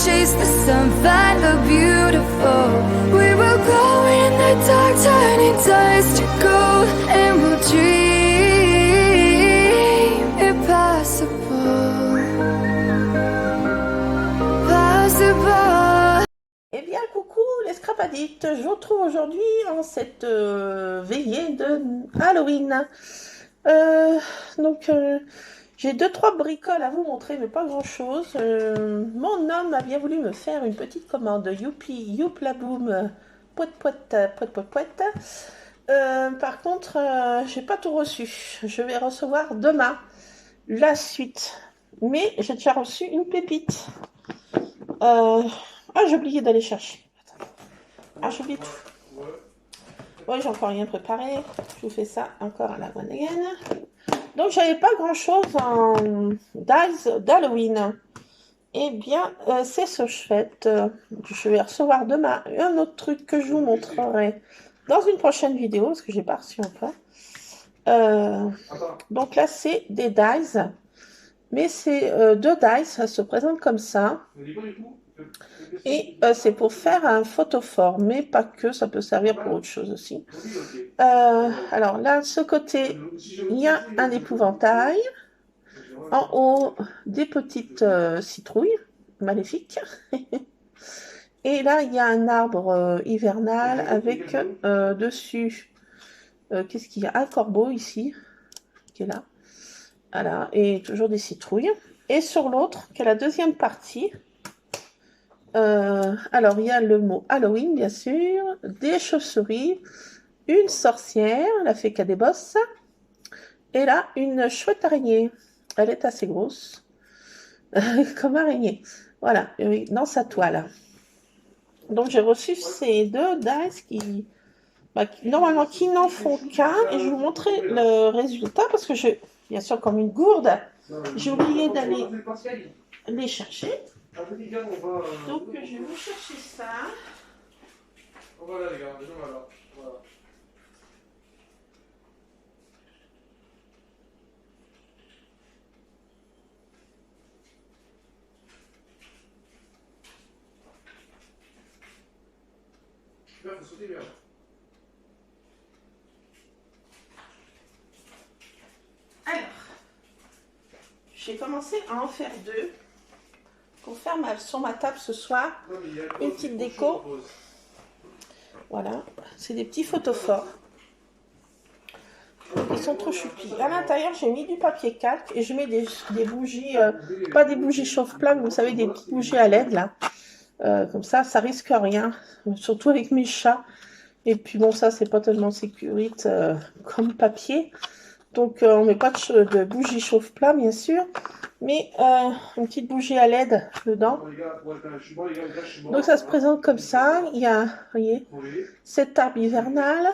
chase the sun, find the beautiful. We will go in the dark, turning dust to gold, and we'll dream impossible, possible. Eh bien, coucou les Scrap Addicts, je vous retrouve aujourd'hui en cette veillée de Halloween. J'ai 2-3 bricoles à vous montrer, mais pas grand-chose. Mon homme a bien voulu me faire une petite commande. Youpi, youplaboum, poète, poète, poète, poète, poète. Par contre, j'ai pas tout reçu. Je vais recevoir demain la suite. Mais j'ai déjà reçu une pépite. Ah, j'ai oublié d'aller chercher. Ah, j'oublie tout. Ouais, j'ai encore rien préparé. Je vous fais ça encore à la one again. Donc, j'avais pas grand chose en dice d'Halloween. Eh bien, c'est ce chouette. Je vais recevoir demain un autre truc que je vous montrerai dans une prochaine vidéo parce que j'ai pas reçu encore. Donc là, c'est des dice. Mais c'est 2 dice. Ça se présente comme ça. Et c'est pour faire un photophore, mais pas que, ça peut servir pour autre chose aussi. Alors là, de ce côté, il y a un épouvantail. En haut, des petites citrouilles maléfiques. Et là, il y a un arbre hivernal avec dessus, qu'est-ce qu'il y a? Un corbeau ici, qui est là. Voilà, et toujours des citrouilles. Et sur l'autre, qui est la deuxième partie, alors, il y a le mot Halloween, bien sûr, des chauves-souris, une sorcière, la fée qui a des bosses, et là, une chouette araignée. Elle est assez grosse, comme araignée. Voilà, dans sa toile. Donc, j'ai reçu ces 2 dice normalement, qui n'en font qu'un, et je vais vous montrer le résultat, parce que bien sûr, comme une gourde, j'ai oublié d'aller les chercher. Donc je vais vous chercher ça. Voilà les gars, voilà. Super, faut sauter bien. Alors, j'ai commencé à en faire 2. Pour faire sur ma table ce soir, une petite déco. Voilà, c'est des petits photophores. Ils sont trop choupis. À l'intérieur, j'ai mis du papier calque et je mets des bougies, pas des bougies chauffe-plaque, vous savez, des petites bougies à LED là. Comme ça risque rien, surtout avec mes chats. Et puis bon, ça, c'est pas tellement sécurite comme papier. Donc, on met pas de bougie chauffe-plat, bien sûr, mais une petite bougie à LED dedans. Donc, ça se présente comme ça. Il y a, vous voyez, cet arbre hivernal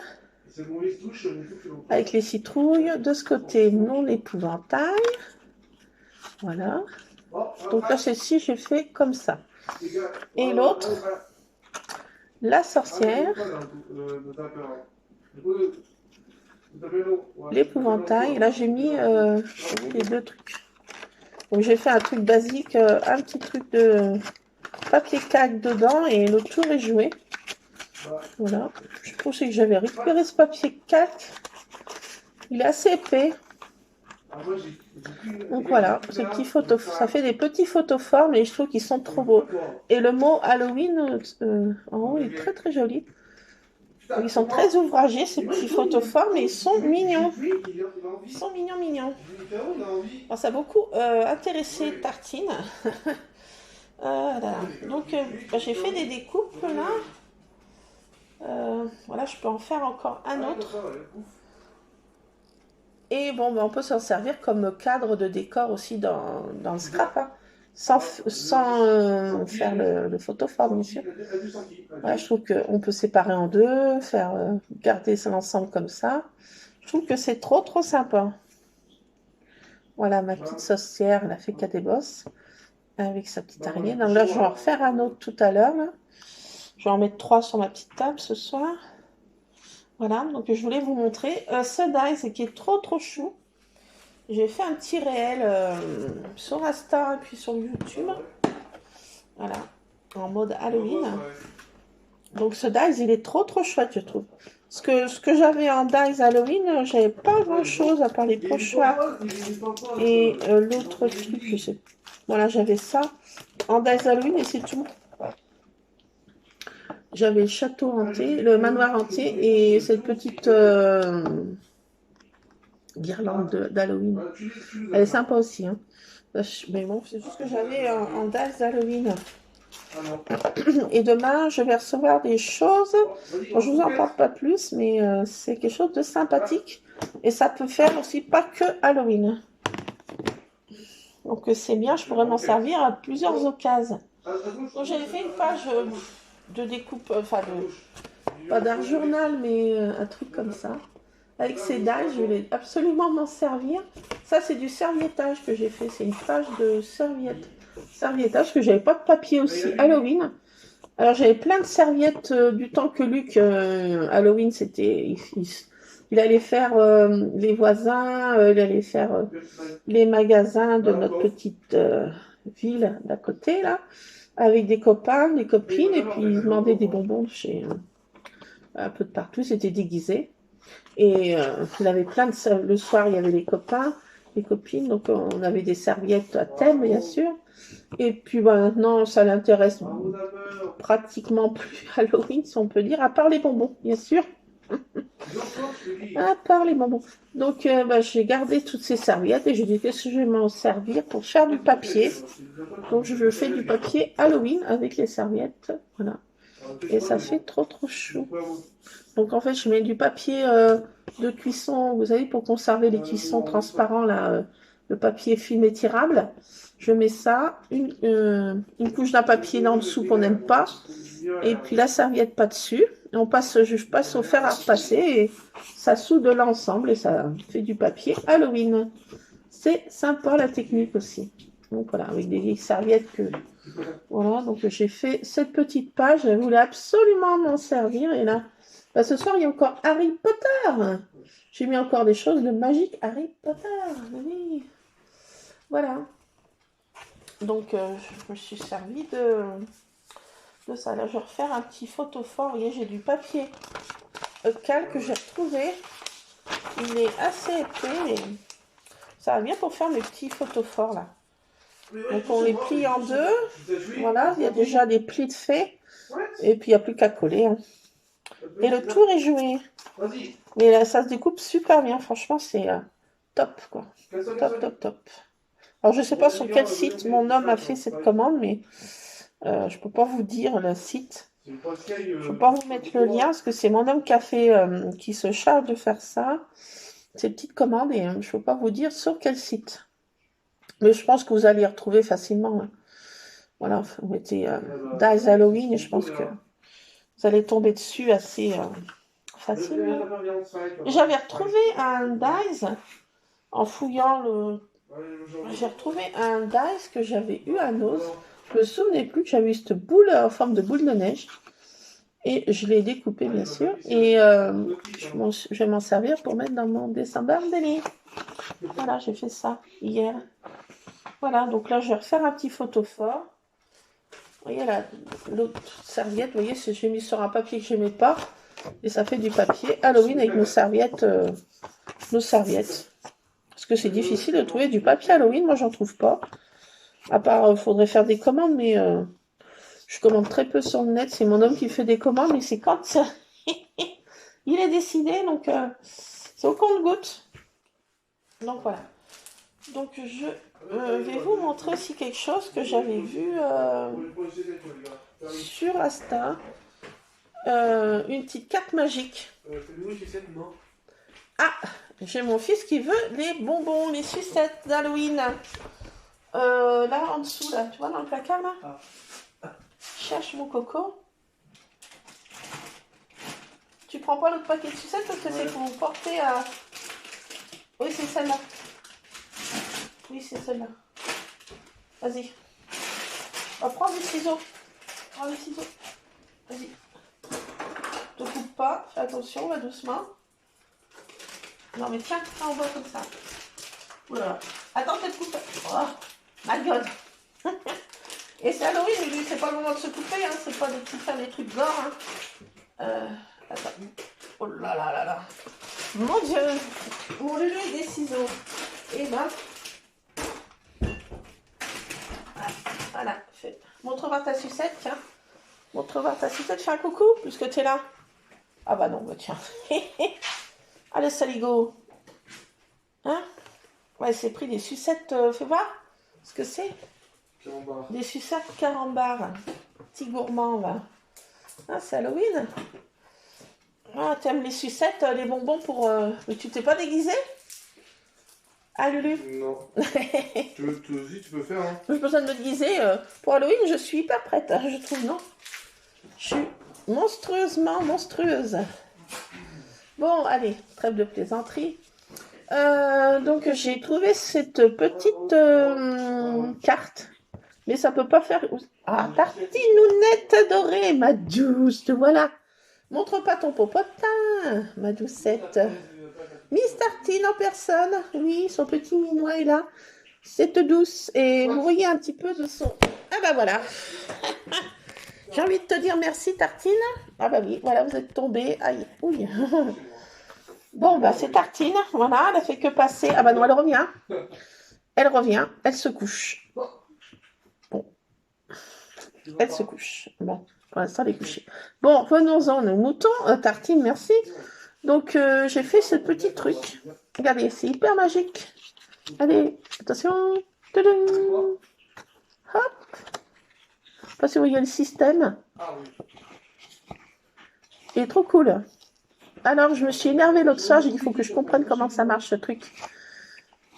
avec les citrouilles. De ce côté, mon épouvantail. Voilà. Donc là, celle-ci, j'ai fait comme ça. Et l'autre, la sorcière. L'épouvantail, là j'ai mis les 2 trucs. Donc j'ai fait un truc basique, un petit truc de papier calque dedans et le tour est joué. Voilà, je pensais que j'avais récupéré ce papier calque. Il est assez épais. Donc voilà, ce petit ça fait des petits photophores, mais je trouve qu'ils sont trop beaux. Et le mot Halloween en haut est très très joli. Ils sont très ouvragés, ces petits photophores, mais ils sont mignons. Ils sont mignons, mignons. Alors, ça a beaucoup intéressé Tartine. Voilà. Donc, j'ai fait des découpes, là. Voilà, je peux en faire encore un autre. Et bon, on peut s'en servir comme cadre de décor aussi dans le scrap, hein. Sans faire le photophore, bien sûr. Ouais, je trouve qu'on peut séparer en 2, garder l'ensemble comme ça. Je trouve que c'est trop sympa. Voilà ma petite sorcière, la fée qui a des bosses, avec sa petite araignée. Donc là, je vais en refaire un autre tout à l'heure. Je vais en mettre 3 sur ma petite table ce soir. Voilà, donc je voulais vous montrer ce dice qui est trop chou. J'ai fait un petit réel sur Insta et puis sur YouTube. Voilà, en mode Halloween. Donc ce dies, il est trop chouette, je trouve. Ce que j'avais en dies Halloween, j'avais pas grand-chose à part les pochoirs et l'autre truc, je sais pas. Voilà, j'avais ça en dice Halloween et c'est tout. J'avais le château hanté, le manoir hanté et cette petite guirlande d'Halloween. Elle est sympa aussi, hein. Mais bon, c'est tout ce que j'avais en dice d'Halloween. Et demain, je vais recevoir des choses. Bon, je vous en parle pas plus, mais c'est quelque chose de sympathique. Et ça peut faire aussi pas que Halloween. Donc c'est bien, je pourrais m'en servir à plusieurs occasions. Donc j'avais fait une page de découpe, enfin pas d'un journal, mais un truc comme ça. Avec ces dalles, je voulais absolument m'en servir. Ça, c'est du serviettage que j'ai fait. C'est une page de serviettage, que j'avais pas de papier aussi. Halloween. Alors, j'avais plein de serviettes du temps que Luc, Halloween, c'était... Il allait faire les voisins, il allait faire les magasins de notre petite ville d'à côté, là, avec des copains, des copines, et puis il demandait des bonbons chez un peu de partout, c'était déguisé. Et il avait plein de... Le soir, il y avait les copains, les copines, donc on avait des serviettes à thème, bien sûr. Et puis maintenant, ça l'intéresse pratiquement plus Halloween, si on peut dire, à part les bonbons, bien sûr. À part les bonbons. Donc, j'ai gardé toutes ces serviettes et j'ai dit qu'est-ce que je vais m'en servir pour faire du papier. Donc, je fais du papier Halloween avec les serviettes. Voilà. Et ça fait trop chou. Donc, en fait, je mets du papier de cuisson, vous savez, pour conserver les cuissons transparents, là, le papier film étirable. Je mets ça, une couche d'un papier en dessous qu'on n'aime pas, et puis la serviette pas dessus. Et je passe au fer à repasser et ça soude l'ensemble et ça fait du papier Halloween. C'est sympa la technique aussi. Donc voilà, avec des vieilles serviettes que... Voilà, donc j'ai fait cette petite page, je voulais absolument m'en servir. Et là, ce soir, il y a encore Harry Potter. J'ai mis encore des choses de magique Harry Potter. Oui. Voilà. Donc, je me suis servi de ça. Là, je vais refaire un petit photophore. Vous voyez, j'ai du papier calque que j'ai retrouvé. Il est assez épais. Et ça va bien pour faire mes petits photophores, là. Donc, on les plie en deux. Voilà, il y a déjà des plis de fait. Et puis, il n'y a plus qu'à coller. Hein. Et le tour est joué. Mais là, ça se découpe super bien. Franchement, c'est top, quoi. Top. Alors, je ne sais pas sur quel site mon homme a fait cette commande, mais je ne peux pas vous dire le site. Je ne peux pas vous mettre le lien, parce que c'est mon homme qui se charge de faire ça. Ces petites commandes, et je ne peux pas vous dire sur quel site. Mais je pense que vous allez y retrouver facilement. Hein. Voilà, vous mettez Dice Halloween, et je pense que vous allez tomber dessus assez facilement. J'avais retrouvé un Dice en fouillant le... J'ai retrouvé un dice que j'avais eu à Noz. Je me souvenais plus que j'avais eu cette boule en forme de boule de neige. Et je l'ai découpé, bien sûr. Et je vais m'en servir pour mettre dans mon December Daily. Voilà, j'ai fait ça hier. Voilà, donc là, je vais refaire un petit photophore. Vous voyez, l'autre serviette, vous voyez, j'ai mis sur un papier que je n'aimais pas. Et ça fait du papier Halloween avec nos serviettes. Parce que c'est difficile de trouver du papier Halloween. Moi, j'en trouve pas. À part, il faudrait faire des commandes, mais je commande très peu sur le net. C'est mon homme qui fait des commandes, mais c'est quand il est décidé, donc c'est au compte-gouttes. Donc voilà. Donc je vais vous montrer aussi quelque chose que j'avais vu sur Insta. Une petite carte magique. Ah, j'ai mon fils qui veut les bonbons, les sucettes d'Halloween. Là en dessous, là, tu vois, dans le placard là. Cherche mon coco. Tu prends pas l'autre paquet de sucettes parce que c'est pour vous porter à... Oui, c'est celle-là. Oui, c'est celle-là. Vas-y. Prends des ciseaux. Vas-y. Ne coupe pas. Fais attention, là, doucement. Non, mais tiens, ça en bas comme ça. Oula. Attends, peut-être coupe. Oh, my God. Et c'est Halloween, lui, c'est pas le moment de se couper, hein, c'est pas de faire des trucs gore. Attends. Oh là là là là. Mon Dieu, mon Lulu et des ciseaux. Et ben, voilà. Montre voir ta sucette, tiens. Montre voir ta sucette, fais un coucou, puisque tu es là. Ah bah non, bah tiens. Allez, saligo. Hein? Ouais, c'est pris des sucettes, fais voir ce que c'est. Carambar. Des sucettes carambar. Petit gourmand, là. Ah, c'est Halloween. Ah, t'aimes les sucettes, les bonbons pour... Mais tu t'es pas déguisé? Ah, Lulu? Non. Toi aussi, tu peux faire, hein. J'ai besoin de me déguiser. Pour Halloween, je suis hyper prête, hein, je trouve, non? Je suis monstrueusement monstrueuse. Bon, allez, trêve de plaisanterie. Donc, j'ai trouvé cette petite carte. Mais ça peut pas faire... Ah, tartinounette dorée, ma douce, te voilà. Montre pas ton popotin, ma doucette. Miss Tartine en personne. Oui, son petit minois est là. C'est douce. Et vous voyez un petit peu de son... Ah bah voilà. J'ai envie de te dire merci, Tartine. Ah bah oui, voilà, vous êtes tombée. Aïe, ouille. Bon, bah c'est Tartine. Voilà, elle a fait que passer. Ah bah non, elle revient. Elle revient, elle se couche. Bon. Elle se couche. Bon, pour l'instant, elle est couchée. Bon, venons-en aux moutons. Tartine, merci. Donc, j'ai fait ce petit truc. Regardez, c'est hyper magique. Allez, attention. Tadam. Hop. Je sais pas si vous voyez le système. Il est trop cool. Alors, je me suis énervée l'autre soir. J'ai dit, il faut que je comprenne comment ça marche, ce truc.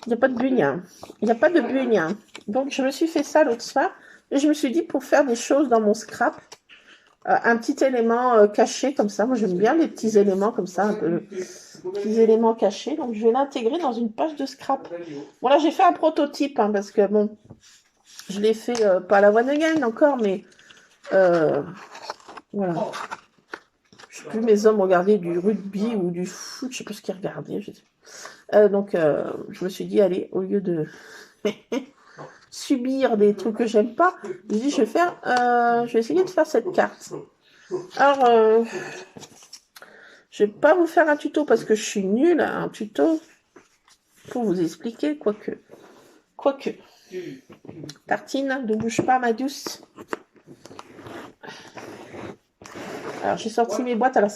Il n'y a pas de bugne. Il n'y a pas de bugne. Donc, je me suis fait ça l'autre soir. Et je me suis dit, pour faire des choses dans mon scrap, un petit élément caché comme ça. Moi, j'aime bien les petits éléments comme ça, un peu petits éléments cachés. Donc, je vais l'intégrer dans une page de scrap. Bon, là, j'ai fait un prototype, hein, parce que, bon, je l'ai fait pas à la one again encore, mais voilà. Je sais plus, mes hommes regardaient du rugby ou du foot, je sais plus ce qu'ils regardaient. Donc, je me suis dit, allez, au lieu de subir des trucs que j'aime pas, je dis, je vais essayer de faire cette carte. Alors, je vais pas vous faire un tuto parce que je suis nulle à un tuto pour vous expliquer, quoique. Tartine, ne bouge pas, ma douce. Alors, j'ai sorti mes boîtes. Alors,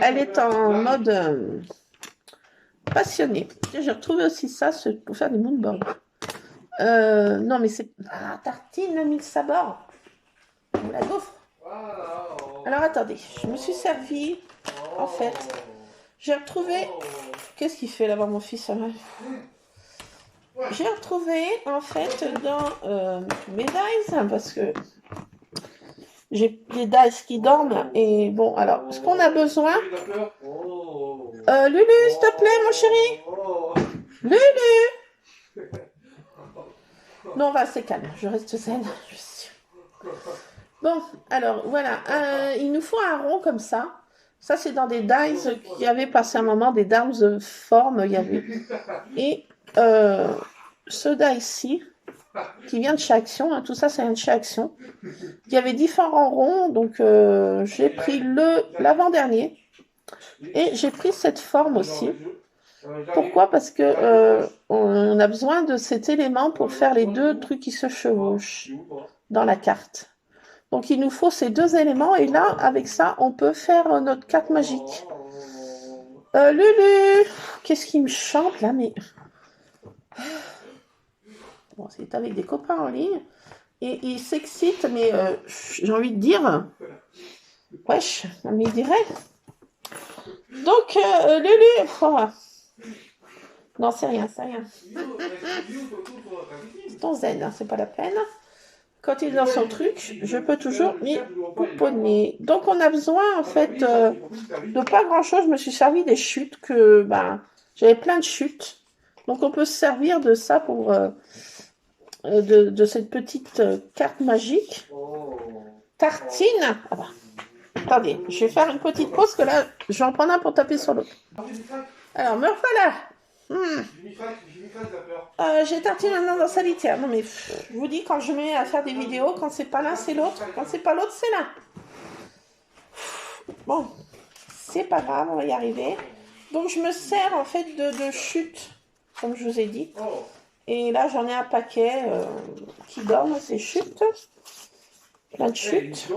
elle est en mode passionnée. J'ai retrouvé aussi ça pour faire des moonboards. Non, mais c'est... Ah, Tartine, le mille sabords. La gaufre. Alors, attendez. Je me suis servi, en fait. J'ai retrouvé... Qu'est-ce qu'il fait là-bas, mon fils? J'ai retrouvé, en fait, dans mes dice, parce que j'ai des dice qui dorment. Et bon, alors, ce qu'on a besoin... Lulu, s'il te plaît, mon chéri. Lulu. Non, on va c'est calme. Je reste zen. Je suis... Bon, alors, voilà. Il nous faut un rond comme ça. Ça, c'est dans des dice qui avaient passé un moment, des dames de forme. Il y avait... Et... ce die-ci, qui vient de chez Action, hein, tout ça, ça vient de chez Action. Il y avait différents ronds, donc j'ai pris l'avant-dernier. Et j'ai pris cette forme aussi. Pourquoi? Parce que on a besoin de cet élément pour faire les deux trucs qui se chevauchent dans la carte. Donc il nous faut ces deux éléments, et là, avec ça, on peut faire notre carte magique. Lulu, qu'est-ce qui me chante là, mais... Bon, c'est avec des copains en ligne. Et ils s'excitent, mais j'ai envie de dire... Wesh, on y dirait. Donc, Lulu... Oh. Non, c'est rien, c'est rien. C'est ton zen, hein, c'est pas la peine. Quand il est dans son truc, je peux toujours m'y pouponner. Donc, on a besoin, en fait, de pas grand-chose. Je me suis servi des chutes que... Ben, j'avais plein de chutes. Donc, on peut se servir de ça pour... de cette petite carte magique. Tartine. Ah bah. Attendez, je vais faire une petite pause, que là, je vais en prendre un pour taper sur l'autre. Alors, me revoilà. j'ai tartine maintenant dans sa litière. Non mais je vous dis, quand je me mets à faire des vidéos, quand c'est pas l'un, c'est l'autre. Quand c'est pas l'autre, c'est l'un. Bon, c'est pas grave, on va y arriver. Donc je me sers en fait de chute, comme je vous ai dit. Et là j'en ai un paquet qui dorment, ces chutes. Plein de chutes.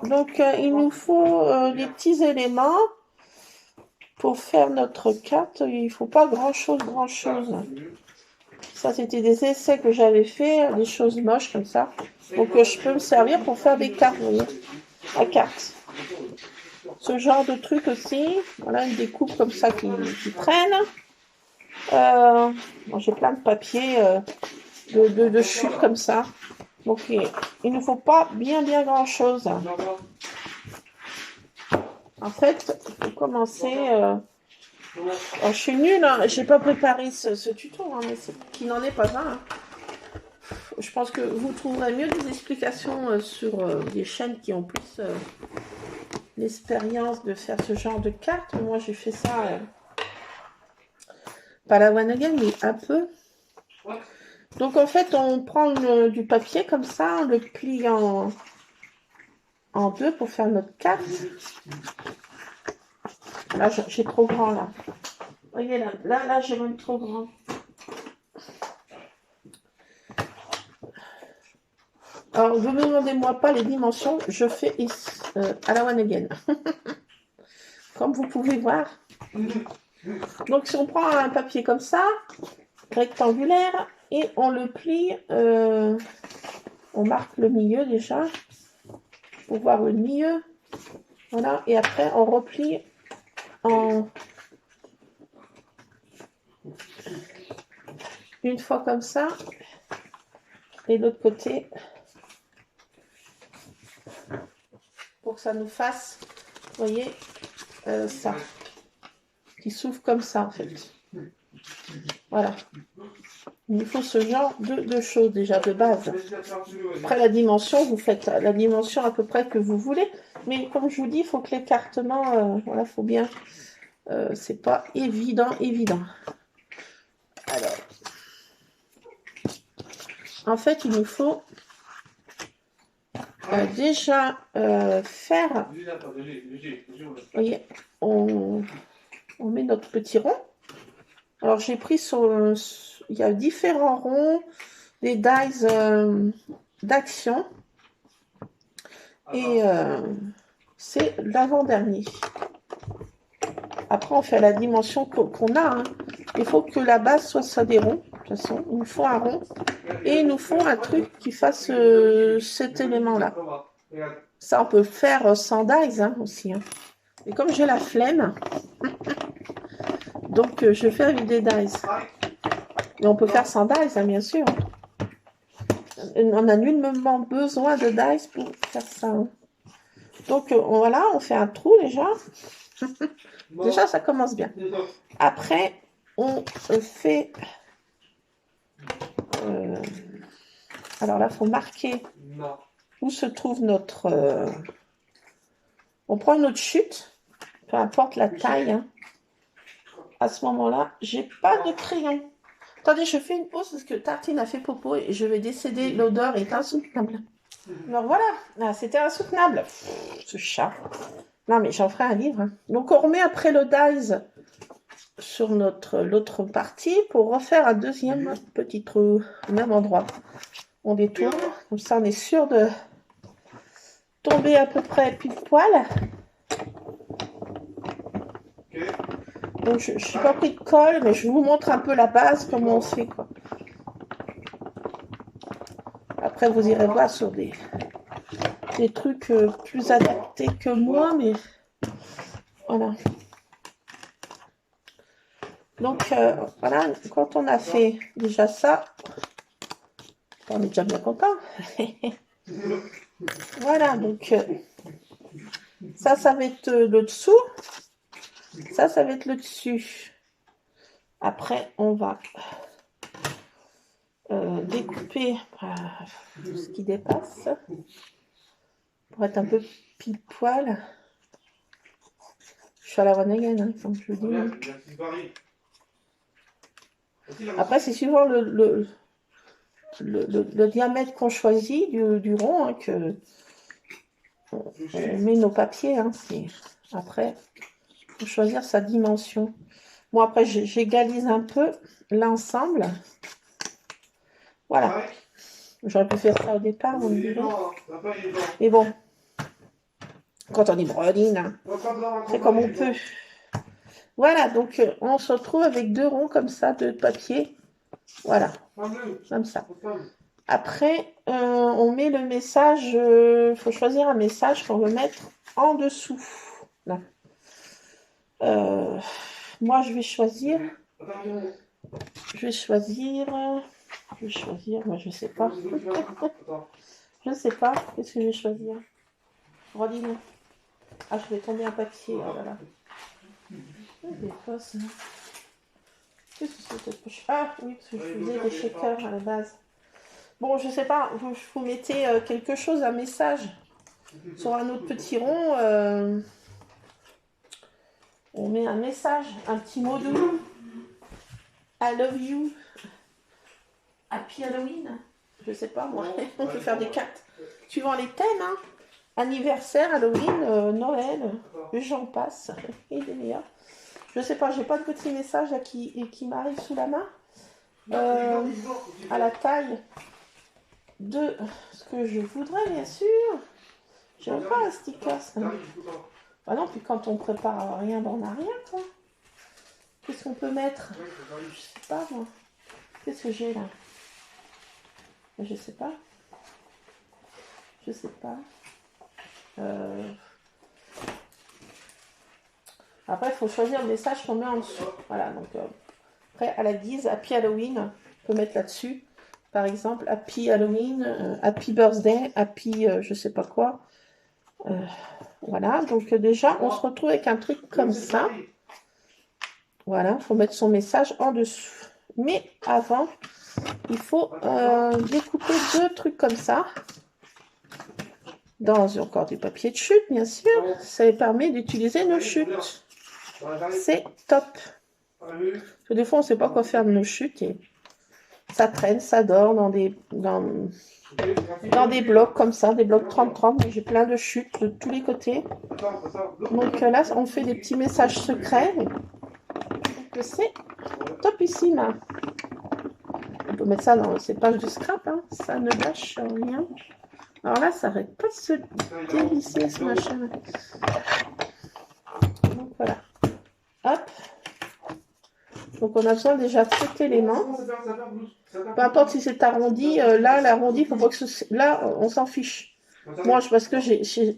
Donc il nous faut des petits éléments pour faire notre carte. Il ne faut pas grand chose. Ça c'était des essais que j'avais fait, des choses moches comme ça. Donc je peux me servir pour faire des cartes, vous voyez, à carte. Ce genre de truc aussi. Voilà, une découpe comme ça qui traîne. Bon, j'ai plein de papier de chute comme ça. Donc il ne faut pas bien grand chose. En fait, il faut commencer. Je suis nulle, hein. J'ai pas préparé ce tuto, hein, mais c'est qu'il n'en est pas un. Hein. Je pense que vous trouverez mieux des explications sur des chaînes qui ont plus l'expérience de faire ce genre de cartes. Moi, j'ai fait ça, pas la one again, mais un peu. Donc, en fait, on prend du papier comme ça, on le plie en deux pour faire notre carte. Là, j'ai trop grand, là. Vous voyez, là j'ai même trop grand. Alors, ne me demandez-moi pas les dimensions, je fais à la one again. Comme vous pouvez voir. Donc, si on prend un papier comme ça, rectangulaire, et on le plie, on marque le milieu déjà, pour voir le milieu. Voilà, et après, on replie en une fois comme ça, et de l'autre côté, pour que ça nous fasse, vous voyez, ça, qui s'ouvre comme ça en fait. Voilà. Il nous faut ce genre de choses déjà de base. Après la dimension, vous faites la dimension à peu près que vous voulez, mais comme je vous dis, il faut que l'écartement, voilà, faut bien, c'est pas évident. Alors, en fait, il nous faut déjà faire, vous voyez, on met notre petit rond. Alors j'ai pris il y a différents ronds, des dies d'action, et c'est l'avant-dernier. Après on fait la dimension qu'on a, hein. Il faut que la base soit des ronds, de toute façon, il nous faut un rond, et il nous faut un truc qui fasse cet élément-là. Ça on peut faire sans dies hein, aussi. Hein. Et comme j'ai la flemme, donc je fais avec des dies. Mais on peut faire sans dice, hein, bien sûr. On a nullement besoin de dice pour faire ça. Hein. Donc voilà, on fait un trou déjà. Déjà, ça commence bien. Après, on fait... alors là, il faut marquer où se trouve notre... On prend une autre chute, peu importe la taille. Hein. À ce moment-là, j'ai pas de crayon. Attendez, je fais une pause parce que Tartine a fait popo et je vais décéder. L'odeur est insoutenable. Alors voilà, c'était insoutenable. Ce chat. Non mais j'en ferai un livre. Hein. Donc on remet après le dies sur l'autre partie pour refaire un deuxième petit trou au même endroit. On détourne, comme ça on est sûr de tomber à peu près pile poil. Donc je ne suis pas pris de colle, mais je vous montre un peu la base, comment on fait quoi. Après vous irez voir sur des trucs plus adaptés que moi, mais voilà. Donc voilà, quand on a fait déjà ça, on est déjà bien content. Voilà, donc ça va être le dessous. Ça va être le dessus. Après, on va découper ce qui dépasse pour être un peu pile poil. Je suis à la one again, hein, comme je vous dis. Après, c'est suivant le diamètre qu'on choisit du rond hein, que on met nos papiers. Hein, après, il faut choisir sa dimension. Bon, après, j'égalise un peu l'ensemble. Voilà. J'aurais pu faire ça au départ, vous me direz. Mais bon, quand on est brodine, hein, c'est comme on peut. Voilà, donc on se retrouve avec 2 ronds comme ça de papier. Voilà, comme ça. Après, on met le message, il faut choisir un message qu'on veut mettre en dessous. Là. Moi, je vais choisir, moi je sais pas. Je sais pas, qu'est-ce que je vais choisir? Rodine. Ah, je vais tomber un papier, oh là là. Des fois, ça. Qu'est-ce que c'est cette poche? Ah oui, parce que je faisais des shakers à la base. Bon, je sais pas, vous mettez quelque chose, un message sur un autre petit rond. On met un message, un petit mot doux. I love you. Happy Halloween. Je sais pas, moi. On peut faire des cartes suivant les thèmes. Hein. Anniversaire, Halloween, Noël, j'en passe. Et des meilleurs. Je sais pas, j'ai pas de petit message là, qui m'arrive sous la main. À la taille de ce que je voudrais, bien sûr. J'aime pas un sticker, ça. Ah non, puis quand on prépare rien, ben on n'a rien, quoi. Qu'est-ce qu'on peut mettre? Je sais pas, moi. Qu'est-ce que j'ai là? Je sais pas. Je sais pas. Après, il faut choisir le message qu'on met en dessous. Voilà, donc après, à la guise, Happy Halloween, on peut mettre là-dessus. Par exemple, Happy Halloween, Happy Birthday, Happy je sais pas quoi. Voilà, donc déjà, on se retrouve avec un truc comme ça. Voilà, il faut mettre son message en dessous. Mais avant, il faut découper 2 trucs comme ça. Dans encore du papier de chute, bien sûr. Ça permet d'utiliser nos chutes. C'est top. Parce que des fois, on ne sait pas quoi faire de nos chutes. Et ça traîne, ça dort dans des blocs comme ça, des blocs 30-30. J'ai plein de chutes de tous les côtés. Donc là, on fait des petits messages secrets. Donc c'est topissime. On peut mettre ça dans ces pages de scrap. Hein. Ça ne lâche rien. Alors là, ça n'arrête pas de se dévisser ce machin. Donc voilà. Hop. Donc on a besoin déjà de cet élément. Peu importe si c'est arrondi, là l'arrondi, faut pas que là on s'en fiche. Moi, parce que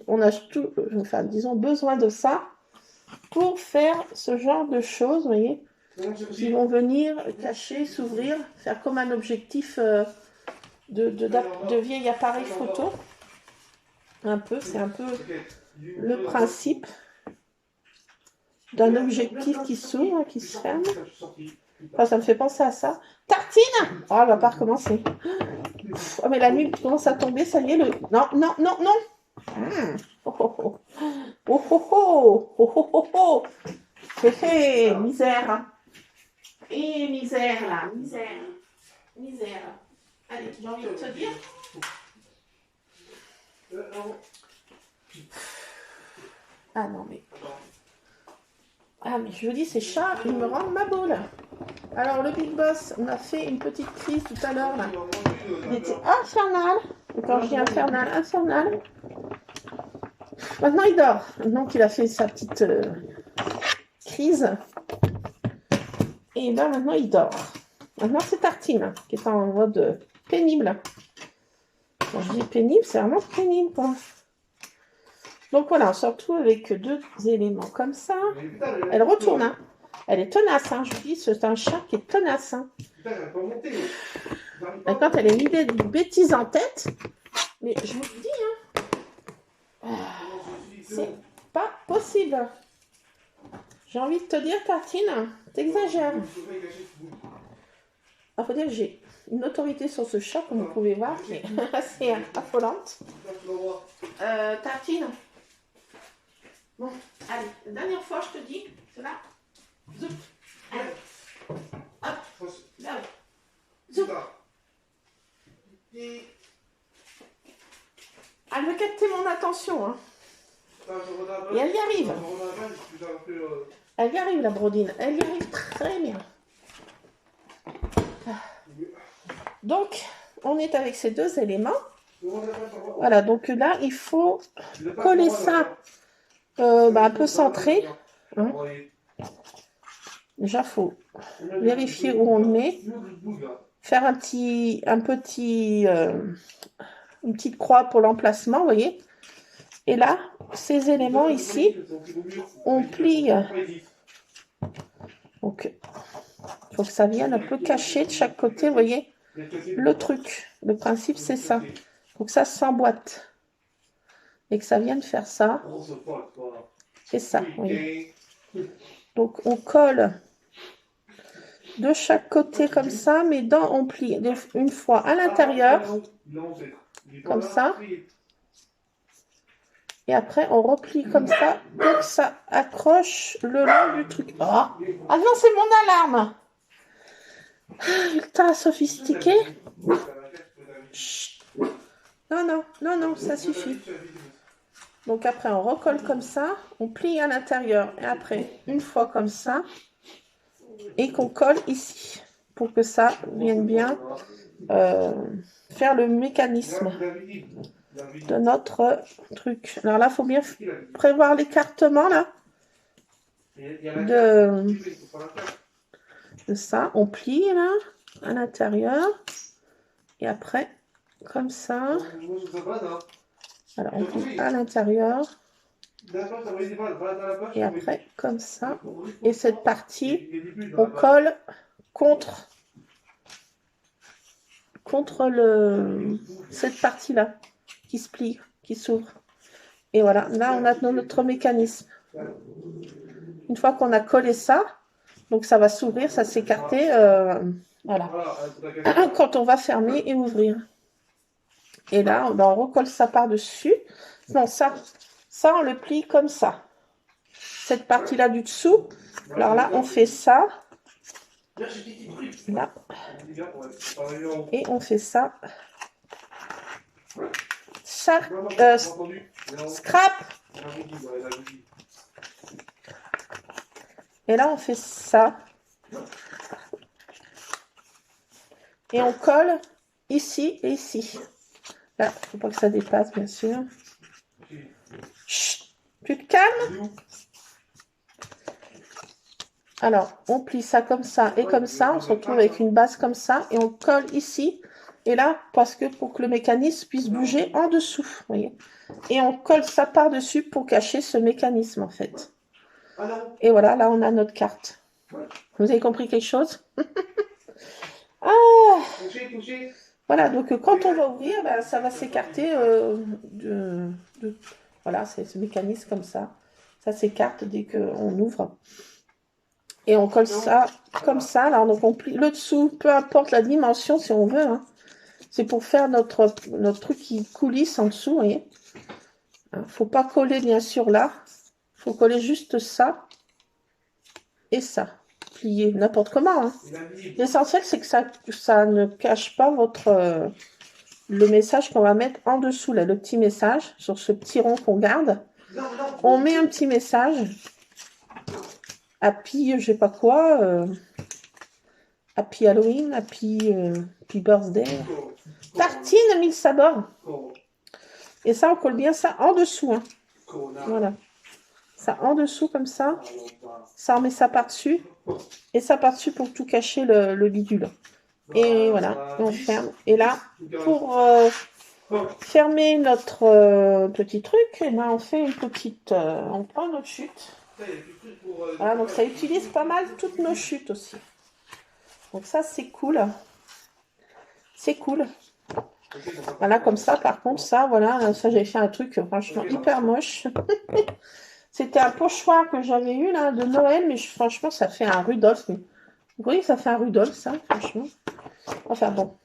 on a tout, enfin disons besoin de ça pour faire ce genre de choses, vous voyez, qui vont venir cacher, s'ouvrir, faire comme un objectif de vieil appareil photo. Un peu, c'est un peu le principe d'un objectif qui s'ouvre, qui se ferme. Enfin, ça me fait penser à ça. Tartine! Oh, elle va pas recommencer. Oh, mais la nuit commence à tomber, ça y est, le... Non, non, non, non! Oh, oh, oh. Oh, oh, oh! Oh, oh, oh, oh! Hé, hé, misère! Et misère, là, misère! Misère! Allez, j'ai envie de te dire... Ah non, mais... Ah, mais je vous dis, ces chats, ils me rendent ma boule. Alors, le Big Boss, on a fait une petite crise tout à l'heure, là. Il était infernal. Et quand je dis infernal, infernal. Maintenant, il dort. Maintenant qu'il a fait sa petite crise. Et là, maintenant, il dort. Maintenant, c'est Tartine, qui est en mode pénible. Quand je dis pénible, c'est vraiment pénible, quoi. Donc voilà, on se retrouve avec 2 éléments comme ça. Elle retourne, hein. Elle est tenace, hein. Je vous dis, c'est un chat qui est tenace, hein. Et quand elle a une idée de bêtise en tête, mais je vous le dis, hein, c'est pas possible. J'ai envie de te dire, Tartine, t'exagères. Il faut dire que j'ai une autorité sur ce chat, comme vous pouvez voir, qui est assez affolante. Tartine. Bon, allez, la dernière fois, je te dis, c'est là. Zoup. Allez. Hop. Là, Elle veut capter mon attention, hein. Et elle y arrive. Elle y arrive, la brodine. Elle y arrive très bien. Donc, on est avec ces deux éléments. Voilà, donc là, il faut coller ça un peu centré. Hein. Déjà, il faut vérifier où on le met. Faire une petite croix pour l'emplacement, vous voyez. Et là, ces éléments ici, on plie. Donc, il faut que ça vienne un peu cacher de chaque côté, vous voyez, le truc. Le principe, c'est ça. Il faut que ça s'emboîte. Et que ça vienne faire ça. C'est ça, vous voyez. Donc, on colle de chaque côté comme ça, mais on plie une fois à l'intérieur, comme ça. Et après, on replie comme ça, pour que ça accroche le long du truc. Oh. Ah non, c'est mon alarme. Ultra sophistiqué. Chut. Non, ça suffit. Donc après, on recolle comme ça, on plie à l'intérieur. Et après, une fois comme ça, et qu'on colle ici, pour que ça vienne bien faire le mécanisme de notre truc. Alors là, il faut bien prévoir l'écartement là de ça. On plie là à l'intérieur et après comme ça. Alors on plie à l'intérieur et après comme ça. Et cette partie, on colle contre cette partie là qui se plie, qui s'ouvre. Et voilà, là on a notre mécanisme. Une fois qu'on a collé ça, donc ça va s'ouvrir, ça s'écarter, voilà. Quand on va fermer et ouvrir. Et là, on recolle ça par-dessus. Non, ça on le plie comme ça. Cette partie-là du dessous, alors là, on fait ça. Là. Et on fait ça. Scrap. Et là, on fait ça. Et on colle ici et ici. Là, il ne faut pas que ça dépasse, bien sûr. Chut, tu te calmes? Alors, on plie ça comme ça et comme ça. On se retrouve avec une base comme ça. Et on colle ici. Et là, pour que le mécanisme puisse bouger en dessous. Vous voyez. Et on colle ça par-dessus pour cacher ce mécanisme, en fait. Et voilà, là, on a notre carte. Vous avez compris quelque chose? Ah! Voilà, donc quand on va ouvrir, ça va s'écarter voilà, c'est ce mécanisme comme ça. Ça s'écarte dès qu'on ouvre. Et on colle ça comme ça. Alors, donc on plie le dessous, peu importe la dimension si on veut. Hein. C'est pour faire notre truc qui coulisse en dessous, vous voyez. Faut pas coller bien sûr là. Faut coller juste ça et ça. Plier n'importe comment. Hein. L'essentiel, c'est que ça ne cache pas le message qu'on va mettre en dessous, là, le petit message, sur ce petit rond qu'on garde. On met un petit message. Happy, je sais pas quoi. Happy Halloween, happy birthday. Tartine 1000 sabords. Et ça, on colle bien ça en dessous. Hein. Voilà. Ça en dessous comme ça. Ça, on met ça par-dessus. Et ça par-dessus pour tout cacher le bidule. Et voilà, on ferme. Et là, pour fermer notre petit truc, on fait une petite... on prend notre chute. Voilà, donc ça utilise pas mal toutes nos chutes aussi. Donc ça, c'est cool. C'est cool. Voilà, comme ça, par contre, ça, voilà, ça, j'ai fait un truc franchement hyper moche. C'était un pochoir que j'avais eu, là, de Noël, mais franchement, ça fait un Rudolph. Vous voyez, ça fait un Rudolph, ça, franchement. Enfin, bon.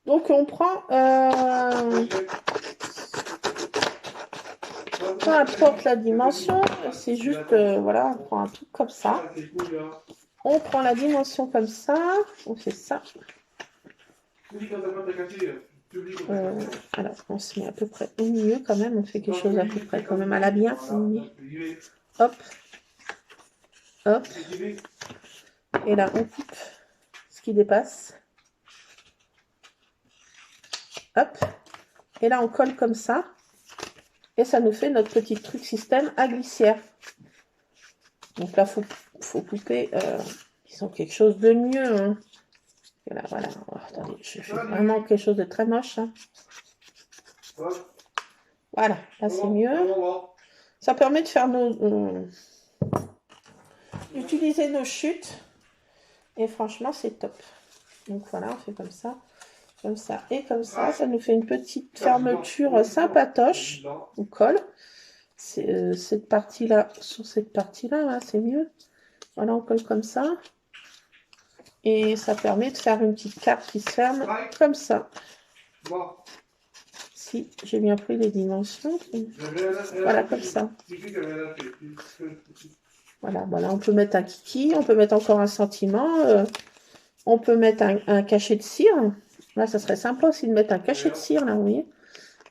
Donc, on prend... peu importe la dimension, c'est juste, voilà, on prend un truc comme ça. On prend la dimension comme ça, on fait ça. Tu dis quand t'as pas ta cassé, tu oublies quand t'as Euh, cassé. alors, on se met à peu près au milieu quand même. On fait quelque chose à peu près quand même à la bien. Hop, hop. Et là, on coupe ce qui dépasse. Hop. Et là, on colle comme ça. Et ça nous fait notre petit truc système à glissière. Donc là, faut couper. Ils ont quelque chose de mieux. Hein. Et là, voilà. Oh, attendez, je fais vraiment quelque chose de très moche. Hein. Voilà, là c'est mieux. Ça permet de faire d'utiliser nos chutes. Et franchement, c'est top. Donc voilà, on fait comme ça et comme ça. Ça nous fait une petite fermeture sympatoche. On colle. Cette partie-là sur cette partie-là, là, c'est mieux. Voilà, on colle comme ça. Et ça permet de faire une petite carte qui se ferme comme ça. Si j'ai bien pris les dimensions. Voilà, comme ça. Voilà, on peut mettre un kiki, on peut mettre encore un sentiment, on peut mettre un cachet de cire. Là, ça serait sympa aussi de mettre un cachet de cire, là, vous voyez.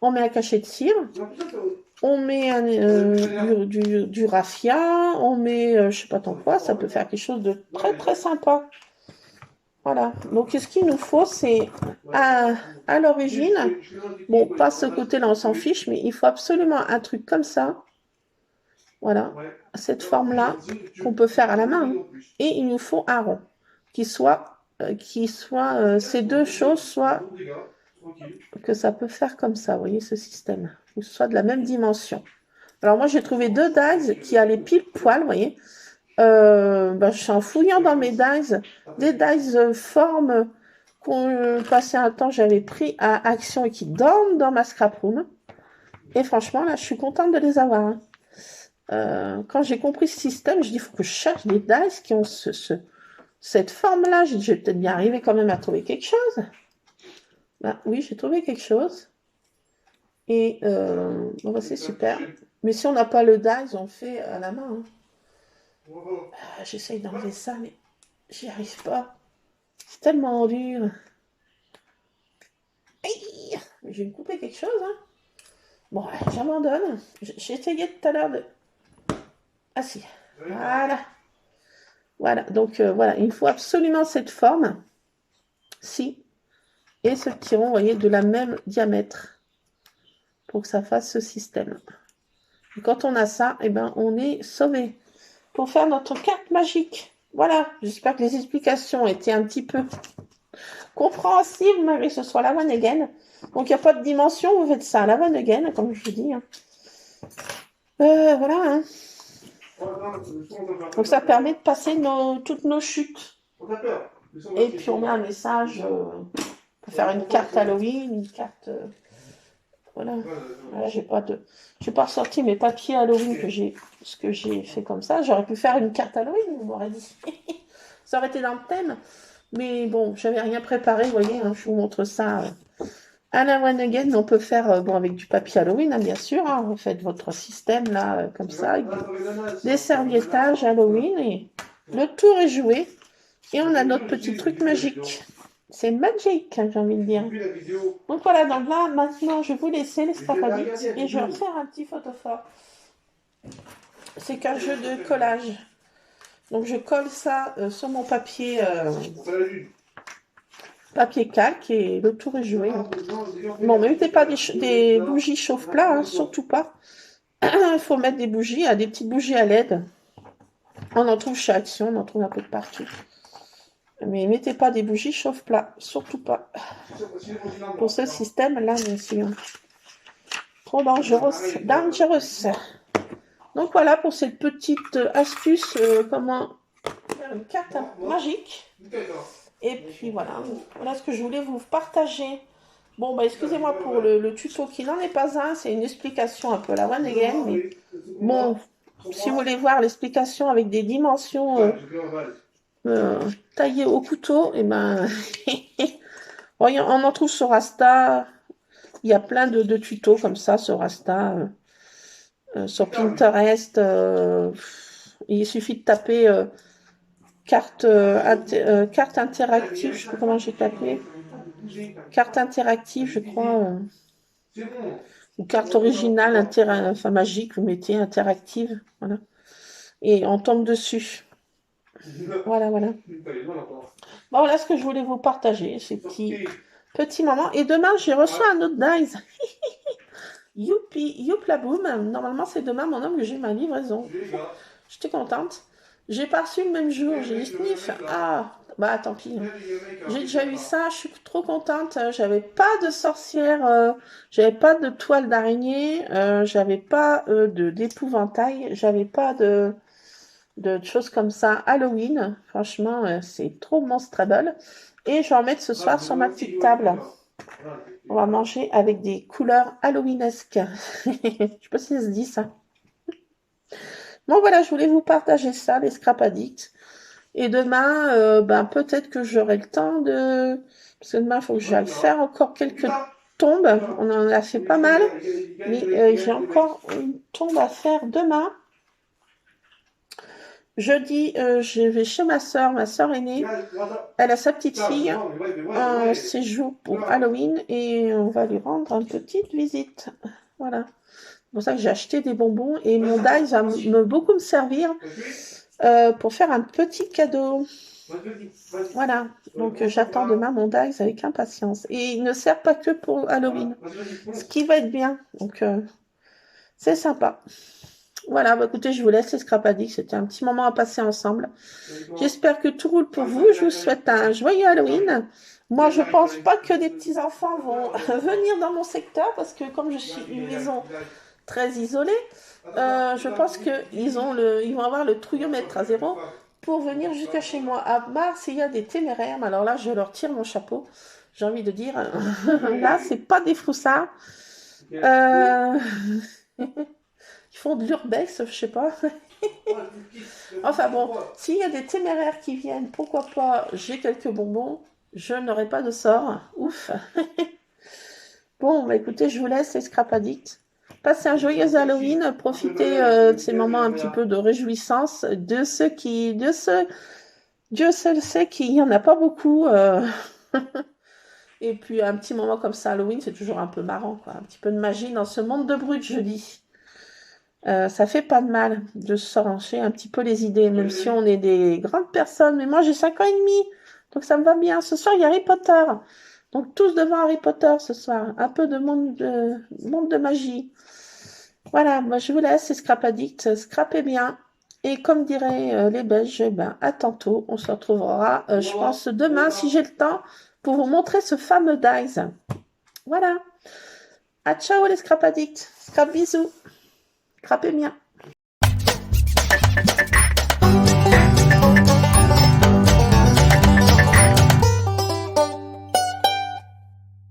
On met un cachet de cire, on met du raffia, on met, je sais pas tant quoi, ça peut faire quelque chose de très très sympa. Voilà, donc ce qu'il nous faut, c'est à l'origine, bon, pas ce côté-là, on s'en fiche, mais il faut absolument un truc comme ça. Voilà, cette forme-là qu'on peut faire à la main. Et il nous faut un rond qui soit ces deux choses soient que ça peut faire comme ça, vous voyez ce système, que ce soit de la même dimension. Alors moi j'ai trouvé deux dies qui allaient pile poil, vous voyez. Je suis en fouillant dans mes dies, des dies formes qu'on passé un temps j'avais pris à Action et qui dorment dans ma scrap room. Et franchement là je suis contente de les avoir. Hein. Quand j'ai compris ce système, je dis il faut que je cherche des dice qui ont cette forme-là. Je vais peut-être bien arriver quand même à trouver quelque chose. Ben, oui, j'ai trouvé quelque chose. Et bon, ben, c'est super. Mais si on n'a pas le dice, on le fait à la main. Hein. J'essaye d'enlever ça, mais j'y arrive pas. C'est tellement dur. Aïe, je vais me couper quelque chose. Hein. Bon, j'abandonne. J'ai essayé tout à l'heure de... Ah si, voilà. Voilà, donc voilà, il faut absolument cette forme. Si. Et ce petit rond, vous voyez, de la même diamètre. Pour que ça fasse ce système. Et quand on a ça, eh ben, on est sauvé. Pour faire notre carte magique. Voilà, j'espère que les explications étaient un petit peu compréhensibles, malgré que ce soit la one again. Donc, il n'y a pas de dimension, vous faites ça à la one again, comme je vous dis. Hein. Voilà, hein. Donc ça permet de passer toutes nos chutes. Et puis on met un message pour faire une carte Halloween, une carte. Voilà. Voilà, j'ai pas ressorti mes papiers Halloween ce que j'ai fait comme ça. J'aurais pu faire une carte Halloween, vous m'aurez dit. Ça aurait été dans le thème. Mais bon, j'avais rien préparé, vous voyez, hein, je vous montre ça. À la one again, on peut faire bon avec du papier Halloween, hein, bien sûr. Hein, vous faites votre système là, comme ça, avec des serviettages Halloween et le tour est joué. Et on a notre petit truc magique. C'est magique, j'ai envie de dire. Donc voilà, donc là, maintenant, je vais vous laisser les spapadites et je vais refaire un petit photophore. C'est qu'un jeu de collage. Donc je colle ça sur mon papier. Papier calque et le tour est joué. Bon, ne mettez pas des bougies chauffe-plat, hein, surtout pas. Il faut mettre des bougies, des petites bougies à LED. On en trouve chez Action, on en trouve un peu de partout. Mais mettez pas des bougies chauffe-plat, surtout pas. Pour ce système-là, bien sûr. Trop dangereux. Donc voilà pour cette petite astuce, comment faire une carte magique. Et puis voilà ce que je voulais vous partager. Bon, bah excusez-moi pour le tuto qui n'en est pas un, c'est une explication un peu à la one again. Mais bon, si vous voulez voir l'explication avec des dimensions taillées au couteau, et ben, on en trouve sur Asta. Il y a plein de tutos comme ça sur Asta, sur Pinterest. Il suffit de taper carte interactive, je sais pas comment j'ai tapé. Carte interactive, je crois. C'est bon. Ou carte originale, enfin magique, vous mettez interactive. Voilà. Et on tombe dessus. Voilà, voilà. Bon, voilà ce que je voulais vous partager, ces petits moments. Et demain, j'ai reçu un autre dice. Youpi, youplaboum. Normalement, c'est demain, mon homme, que j'ai ma livraison. J'étais contente. J'ai pas reçu le même jour. J'ai dit sniff. Ah, bah tant pis. J'ai déjà eu ça. Je suis trop contente. J'avais pas de sorcière. J'avais pas de toile d'araignée. J'avais pas d'épouvantail. J'avais pas de choses comme ça. Halloween. Franchement, c'est trop monstrable. Et je vais en mettre ce soir sur ma petite table. On va manger avec des couleurs halloweenesques. Je sais pas si ça se dit ça. Bon voilà, je voulais vous partager ça, les scrap addicts. Et demain, peut-être que j'aurai le temps de... Parce que demain, il faut que j'aille faire encore quelques tombes. On en a fait pas mal. Mais j'ai encore une tombe à faire demain. Jeudi, je vais chez ma soeur aînée. Elle a sa petite fille en séjour pour Halloween et on va lui rendre une petite visite. Voilà. C'est pour ça que j'ai acheté des bonbons et mon dice va beaucoup me servir pour faire un petit cadeau. Voilà. Donc j'attends demain mon dice avec impatience. Et il ne sert pas que pour Halloween. Ce qui va être bien. Donc c'est sympa. Voilà, écoutez, je vous laisse les scrap addicts. C'était un petit moment à passer ensemble. J'espère que tout roule pour vous. Je vous souhaite un joyeux Halloween. Moi, je pense pas que des petits-enfants vont venir dans mon secteur parce que comme je suis une maison très isolée, je pense qu'ils vont avoir le trouillomètre à 0 pour venir jusqu'à chez moi. À part s'il y a des téméraires, mais alors là, je leur tire mon chapeau. J'ai envie de dire, là, c'est pas des froussards. Ils font de l'urbex, je sais pas. Enfin bon, s'il y a des téméraires qui viennent, pourquoi pas, j'ai quelques bonbons, je n'aurai pas de sort. Ouf. Bon, écoutez, je vous laisse les scrap addicts. Passez un joyeux Halloween, profitez de ces moments un petit peu de réjouissance, Dieu seul sait qu'il n'y en a pas beaucoup. Et puis un petit moment comme ça, Halloween, c'est toujours un peu marrant, quoi. Un petit peu de magie dans ce monde de brut, je dis. Ça fait pas de mal de se changer un petit peu les idées, même si on est des grandes personnes. Mais moi, j'ai 5 ans et demi, donc ça me va bien. Ce soir, il y a Harry Potter. Donc tous devant Harry Potter ce soir. Un peu de monde de magie. Voilà, moi je vous laisse, c'est Scrap Addict. Scrapez bien. Et comme diraient les Belges, à tantôt. On se retrouvera, je pense, demain, si j'ai le temps, pour vous montrer ce fameux dice. Voilà. À ciao les Scrap Addicts. Scrap bisous. Scrapez bien.